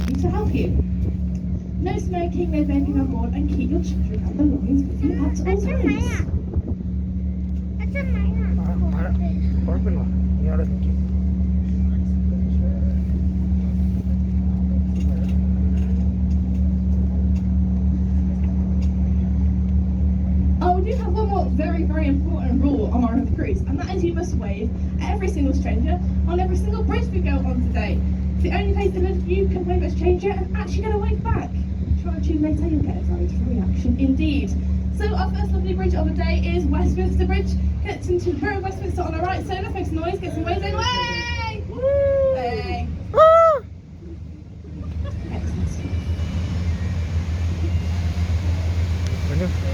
happy to help you. No smoking, no vaping on board, and keep your children and belongings with you at all times. കുഴപ്പമില്ല നീ അവിടെ നിൽക്കും Oh, we do have one more very important rule on our cruise, and that is you must wave at every single stranger on every single bridge we go on today. It's the only place that you can wave at a stranger and actually get a wave back. Try and choose later, you'll get a very different reaction indeed. So our first lovely bridge of the day is Westminster Bridge. Gets into Borough of Westminster on our right, so let's make some noise, get some waves in. Way! Woo! Hey! Excellent.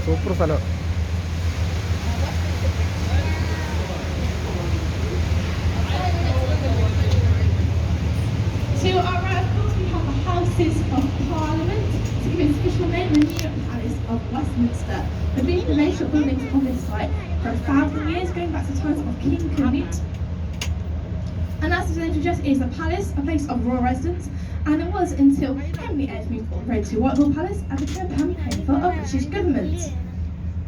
Super സ്ഥലം To our right, of course, we have the Houses of Parliament. To give its official name, the New Palace of Westminster. They've been the nation buildings on this site for 1,000 years, going back to the times of King Canute. And as the name suggests, it is a palace, a place of royal residence, and it was until Henry VIII moved all the way to Whitehall Palace and became a permanent home for a British government.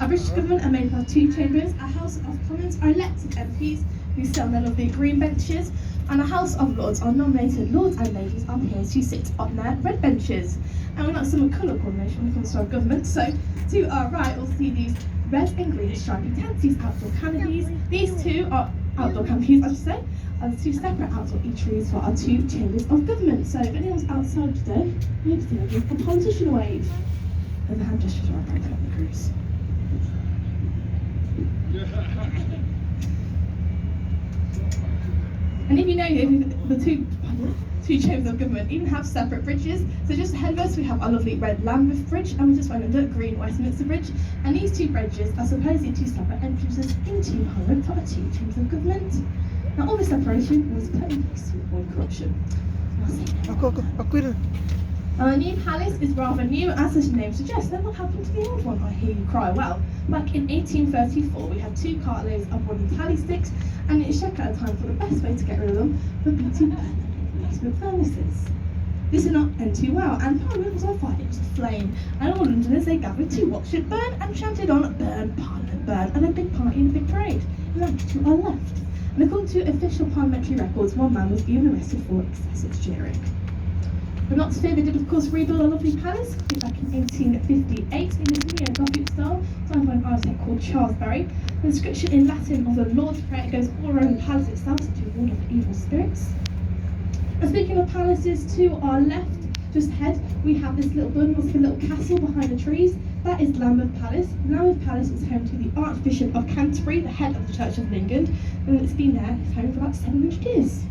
A British government are made up of two chambers. A House of Commons are elected MPs who sit on their lovely green benches, and a House of Lords are nominated lords and ladies on peers who sit on their red benches. And we like some colour coordination when it comes to our government. So to our right, we'll see these red and green stripy tents, these outdoor canopies. These two are outdoor canopies, I should say, are the two separate outdoor eateries for our two chambers of government. So if anyone's outside today, maybe they'll give a politician a wave. And the hand gestures are appropriate on the cruise. And if you know, the two chambers of government even have separate bridges. So just ahead of us, we have our lovely red Lambeth Bridge, and we just went under green Westminster Bridge. And these two bridges are supposedly two separate entrances into Parliament for our two chambers of government. Now, all this separation was put in place to avoid corruption. Our new palace is rather new, as the name suggests. Then what happened to the old one? I hear you cry. Well, back in 1834, we had two cartloads of wooden tally sticks, and it struck at a time for the best way to get rid of them would be to burn them in basement furnaces. This did not end too well, and Parliament was on fire. It was aflame, and all Londoners, they gathered to watch it burn and chanted on "Burn, Parliament, burn," and a big party and a big parade. And then to our left. And according to official parliamentary records, one man was even arrested for excessive cheering. But not to fear, they did of course rebuild our lovely palace back in 1858 in this neo-Gothic style, designed by an architect called Charles Barry. The inscription in Latin of the Lord's Prayer goes all around the palace itself to ward off evil spirits. And speaking of palaces, to our left, just ahead, we have this little building, what's like a little castle behind the trees. That is Lambeth Palace. Lambeth Palace is home to the Archbishop of Canterbury, the head of the Church of England, and it's been there, it's home for about 700 years.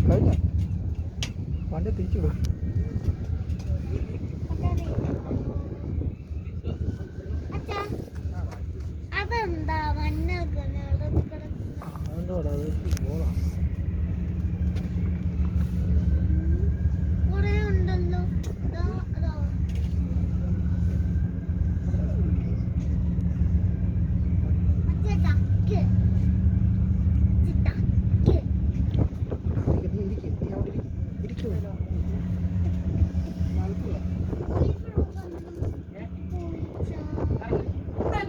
കഴിഞ്ഞ വണ്ടി തിരിച്ചു വിടും അതെന്താ മണ്ണൊക്കെ അതുകൊണ്ടാ അത് പോകാം കുറെ ഉണ്ടല്ലോ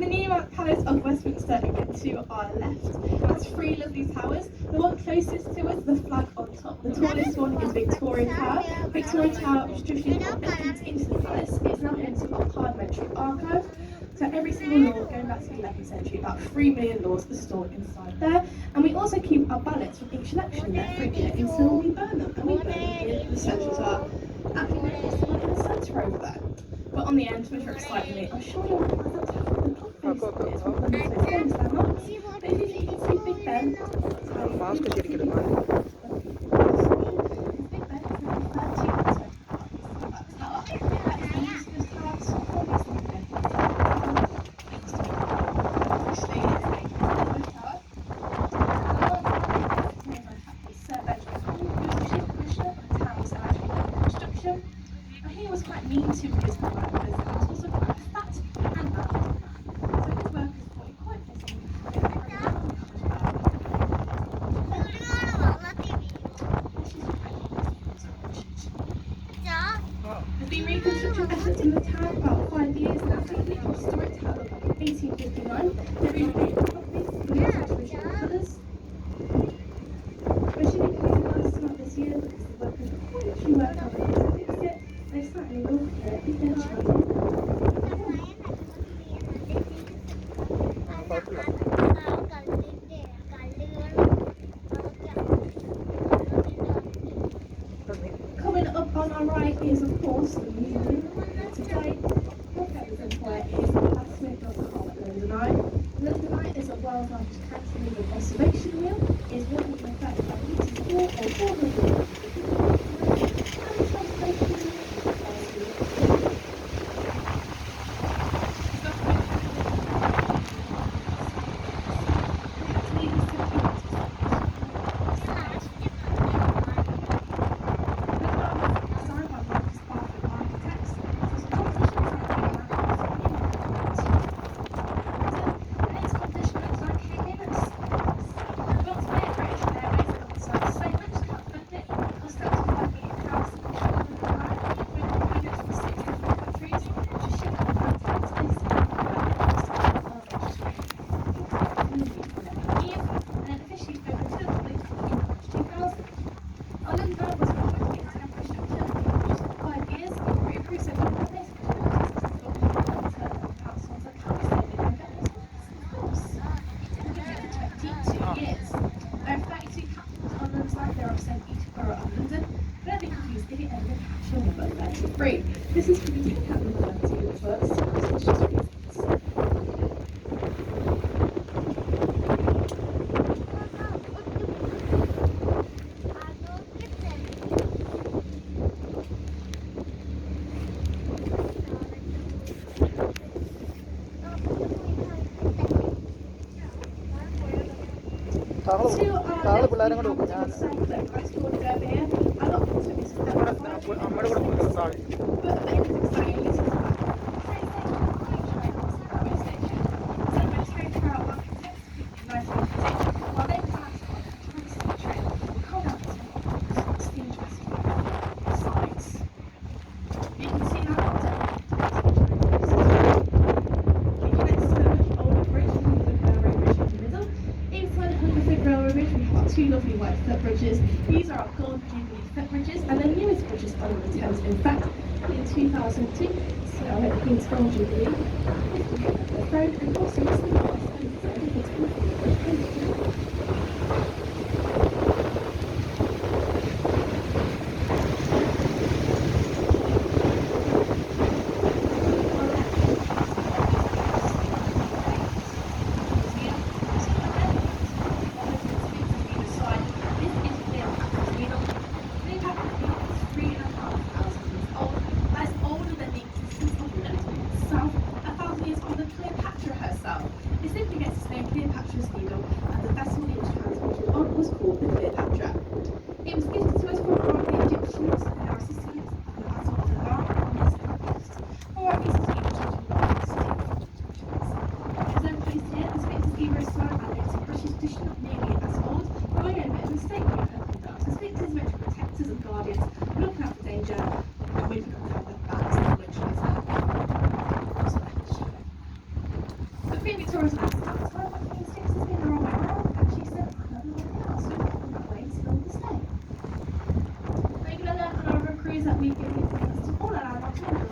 The new Palace of Westminster again to our left. It has three lovely towers. The one closest to us, the flag on top. The tallest one is Victoria Tower. Victoria Tower is traditionally the entrance into the palace. It's now into a parliamentary archive. So every single law going back to the 11th century, about 3 million laws are stored inside there. And we also keep our ballots from each election there for a year until we burn them. And we burn them in the central tower. Actually, it's like in the centre over there. But on the end, which are excitingly, I'm sure you'll realise that's how the top face is. One of the most famous landmarks. But if you can see Big Ben, been to his workers and was also quite a fat and active man. So his workers thought it quite fitting that they were very There's been reconstruction efforts in the town about 5 years now. Taking it from historic town of 1859, they relocated the property to the original colours. We're shooting a nice throughout this year because the workers quickly worked out ways to fix it. They slightly look at it if they're trying. Coming up on our right is, of course, the museum. Today, what represents where is the blacksmith of Londonite. Londonite is a world's largest cantilever observation wheel. It is 135 meters tall or 400 This is for the take out the first. താങ്കൾ പിള്ളേരെ കൊണ്ട് പോകും ഞാൻ അമ്മയുടെ കൂടെ പോകും താഴെ two lovely white footbridges. These are our gold jubilee footbridges and the newest bridges on the Thames. In fact, in 2002, so I went to Queen's Gold Jubilee, the road and also It simply gets its name Cleopatra's Needle, and the vessel it was transported on was called the Cleopatra. It was gifted to us from the Egyptians and our assistants as of the art on its gifts, or at least the As I'm placed here, the Sphinx is either a sign and it's a British tradition of nearly as old, but I know a bit of a mistake when I heard that. The Sphinx is meant to protect us and guardians, looking out for danger, and we forgot to have their backs, which is the Queen Victoria's last time, so I think Sphinx has been the wrong way around, and she said, I don't know what else, so we can that way until this day. We're going to learn on our cruise that we've been to all our mountains, and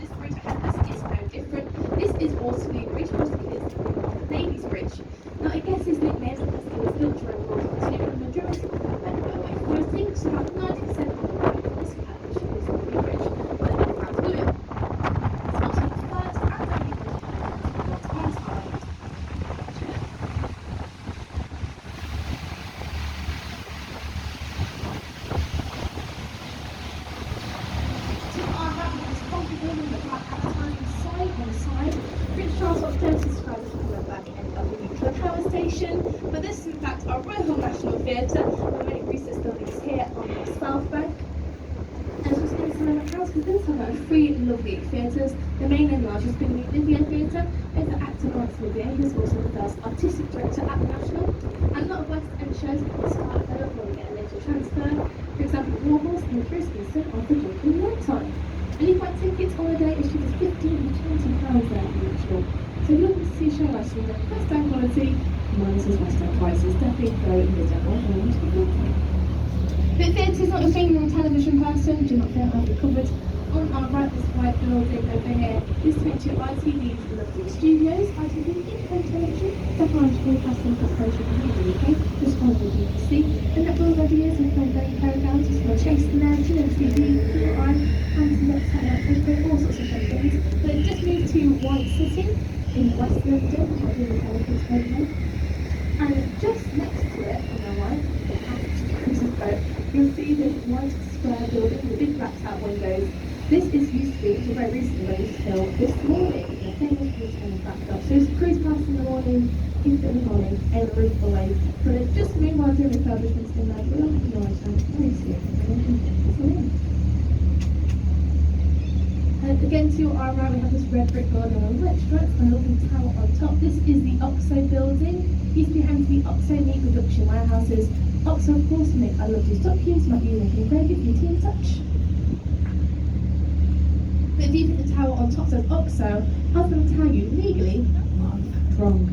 this bridge ahead of us is no different. This is Waterloo Bridge, possibly it's the Ladies' Bridge. Now, I guess it's nicknamed because it was built during World War II, and the majority of them went away from those things, so about 90% of the work of this parish is the bridge, but it's about to do it. It's also the first and only bridge on time. To our right, we have this concrete building with black advertising sign on the side. Prince Charles upstairs described as the back end of the nuclear power station, but this is in fact our Royal National Theatre, where many research buildings here on the south bank. And as we see we're going to talk about three lovely theatres. The main and largest being the Olivier Theatre. There's the actor Laurence Olivier, who's also the first artistic director at the National. And a lot of West End shows can start there or get a later transfer. For example, Warhorse and Chris Easton of the Book in Lifetime. And you buy tickets on a day as cheap as £15 and £20 there at the National. So if you're looking to see a show like Sweden, West End quality, minus West End prices, definitely go in the demo and to the But theatre is not your thing, you're a television person, do not feel I'll be covered. On our right, this white building over here, this is to ITV's lovely studios. ITV in television, technology broadcasting corporation in the UK, just following the BBC. And that will over the years we've done very programs, we've got Chase the Land, TNTV, PRI, and some satellite, all sorts of fun things. But it just moved to White City in West London, which I really kind of program. And just next to it, on our right, you'll see this white square building with big blacked out windows. This is used to be, until very recently, where used to film this morning, the famous cruise Thames backed up. So it's a cruise past in the morning, in the morning, and the roof away. So they've just meanwhile doing refurbishments in there, but we'll have to know very soon. And again, to our right, we have this red brick building on white stripes and a lovely tower on top. This is the OXO building. Used to be home to the OXO meat production warehouses. OXO, of course, make our lovely stock cubes, might be making very good beauty and touch. But if you think the tower on top says OXO, I was going to tell you legally, wrong.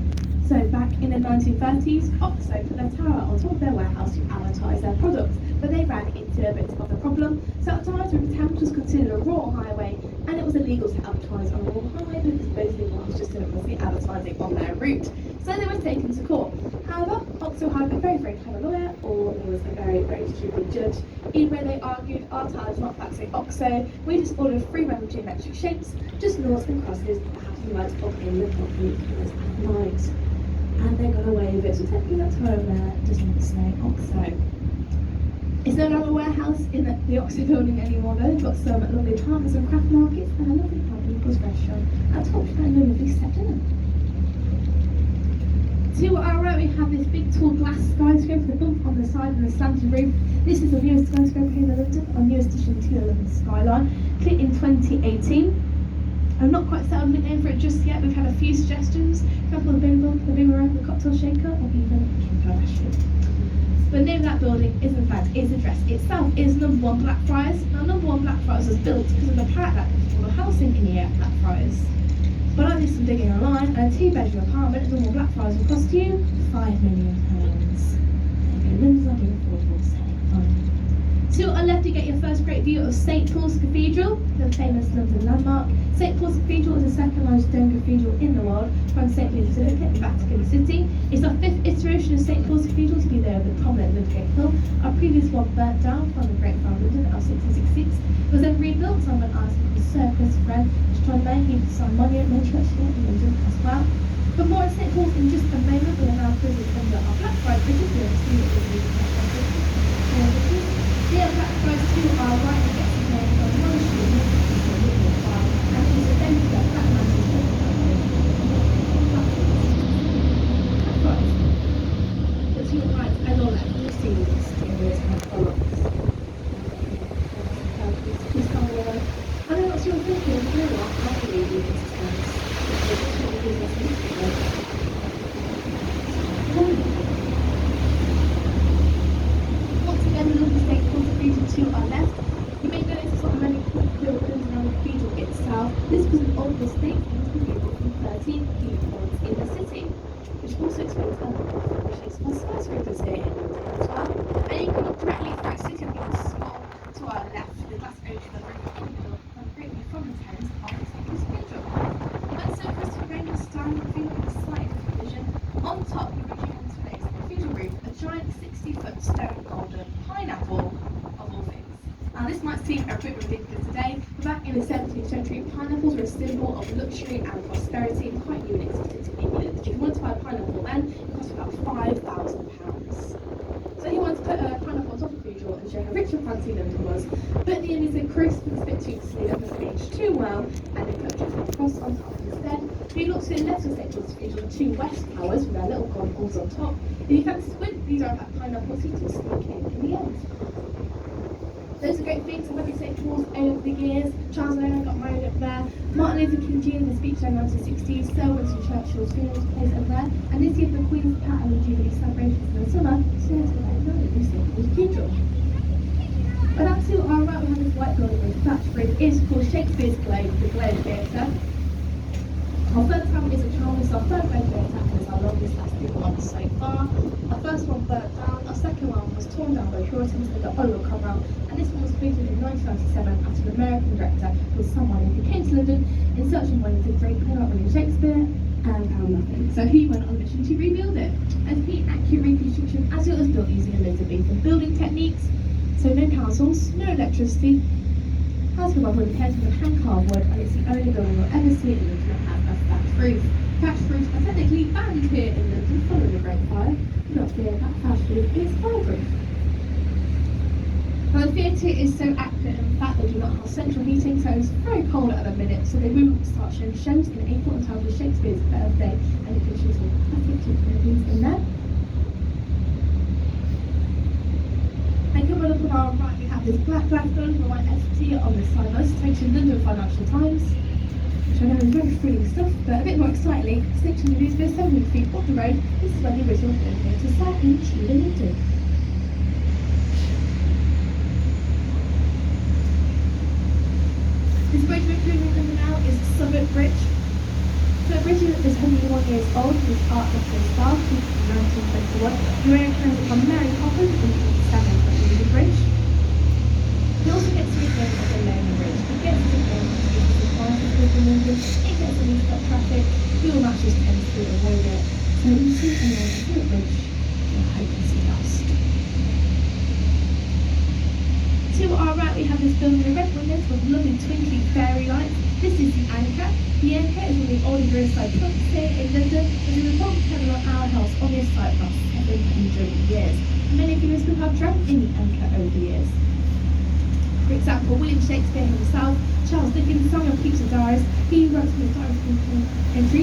So back in the 1930s, OXO put their tower on top of their warehouse to advertise their products, but they ran into a bit of a problem. So at times when the Thames was considered a rural highway, and it was illegal to advertise on a rural highway because basically one was just doing mostly advertising on their route. So they were taken to court. However, OXO had a very, very clever lawyer, or he was a very, very stupid judge. Either way they argued, our tower is not faxing OXO, we just ordered 3 random geometric shapes, just noughts and crosses, perhaps you light up in the property colours at night. And they got away with it, so technically that tower there does not say OXO. It's no longer a warehouse in the OXO building anymore though. They've got some lovely apartments and craft markets and a lovely pub and restaurant. At top, you find a lovely set dinner. To our right, we have this big tall glass skyscraper with a bump on the side and a slanted roof. This is the newest skyscraper here in London, our newest addition to the London skyline, cleared in 2018. I'm not quite settled on the name for it just yet. We've had a few suggestions, a couple of the Bing Bong, the Boomerang, the Cocktail Shaker, or even Kim Kardashian. But the name of that building is in fact its address itself is number 1 Blackfriars. Now number 1 Blackfriars was built because of the parrot that was full of housing in here at Blackfriars. But I did some digging online, and a 2-bedroom apartment at number 1 Blackfriars will cost you £5 million. London's not being affordable selling time. To our left, you get your first great view of St Paul's Cathedral, the famous London landmark. St Paul's Cathedral is the second largest stone cathedral in the world, from St Peter's Basilica in Vatican City. It's our 5th iteration of St Paul's Cathedral to be there on the prominent Ludgate Hill. Our previous one burnt down from the Great Fire of London in 1666. It was then rebuilt on an artist called Sir Christopher Wren, which tried to make some monument main church here in London as well. But more on St Paul's in just a moment, we are now cruising under our Blackfriars Bridges. We have seen it in the Blackfriars to our right and get some name on one street, and she's a famous black man who's but to your right and your left, you'll see the mysterious columns. Please come along. I know what you're thinking, you know what, I believe you in suspense. Once again, the lovely St Paul's Cathedral to our left. You may notice there's not many buildings around the cathedral itself. This was an old estate and was built from 13 key points in the city, which also explains how the Shakespeare skyscrapers here in London as well. And you can look directly through city views small to our left, the glass ocean and roof of the great view from the Thames of St Paul's Cathedral. And so Christopher Wren was starring the field with a slight vision. On top, you reach into the place, the cathedral roof, a giant 60-foot stone golden pineapple of all things. Now this might seem a bit ridiculous today, but back in the 17th century, pineapples were a symbol of luxury and prosperity, quite unique to England. If you wanted to buy a pineapple then, it cost about £5,000. So he wanted to put a pineapple on top of the cathedral and show how rich and fancy London was. But in the end, he said Chris was a bit too silly, that doesn't age too well, and they put a cross on top instead. If you look to the left of St Paul's Cathedral, the 2 west towers with their little goggles on top. If you can squint, these are about pineapples, so you can sneak in the end. Those are great things. I've had St. Paul's over the years. Charles and I got married up there. Martin Luther King Jr., the speech in the 1960s. Sir Winston Churchill's funeral took place over there. And this year, the Queen's Platinum Jubilee celebrations in the summer, so it's about in St. Paul's Cathedral. But up to our right, we have this white building with thatch roof. It is called Shakespeare's Globe, the Globe Theatre. Our third town is a town, it's our third Globe Theatre, and it's our longest lasting one so far. Our first one burnt down, our second one was torn down by Puritans and the oil will come out, and this one was completed in 1997 after an American director called someone who came to London in search of money to great play about William Shakespeare and found nothing. So he went on a mission to rebuild it. And to be accurate reconstruction as it was built using Elizabethan building techniques. So no councils, no electricity, has been wood heads with hand-carved wood, and it's the only building you'll ever see in London that has a thatch roof. Thatch roofs are technically banned here in London following the Great Fire. Do not fear, that thatch roof is fireproof. Now the theatre is so accurate in fact they do not have central heating, so it's very cold at the minute, so they will start showing shows in April on time for Shakespeare's birthday, and the conditions will perfect to in there. And coming up on our right, we have this black building with white entity on this side. Most attention London Financial Times, which I know is very thrilling stuff, but a bit more excitingly, snitching the news 700 feet off the road, this is where the original film theatre sat in Tudor London. This bridge we're cruising under now is Southwark Bridge. So the bridge is 101 years old, with art deco style, from 1921. The area carries upon Mary Poppins and Stanley the bridge. It also gets to be named as a lonely bridge. It gets to be named because of the prices of London, it gets to least up traffic, fuel matches tend to avoid it. So when you see anyone on the bridge, you're hopelessly lost. To our right, we have this building with red windows with lovely twinkling fairy lights. This is the Anchor. The Anchor is one of the older roadside pubs here in London. There's been a pub telling on our house on this site for 700 years. Many of you have drank in the Anchor over the years. For example, William Shakespeare himself, Charles Dickens, Samuel Pepys' diaries, he wrote his diaries in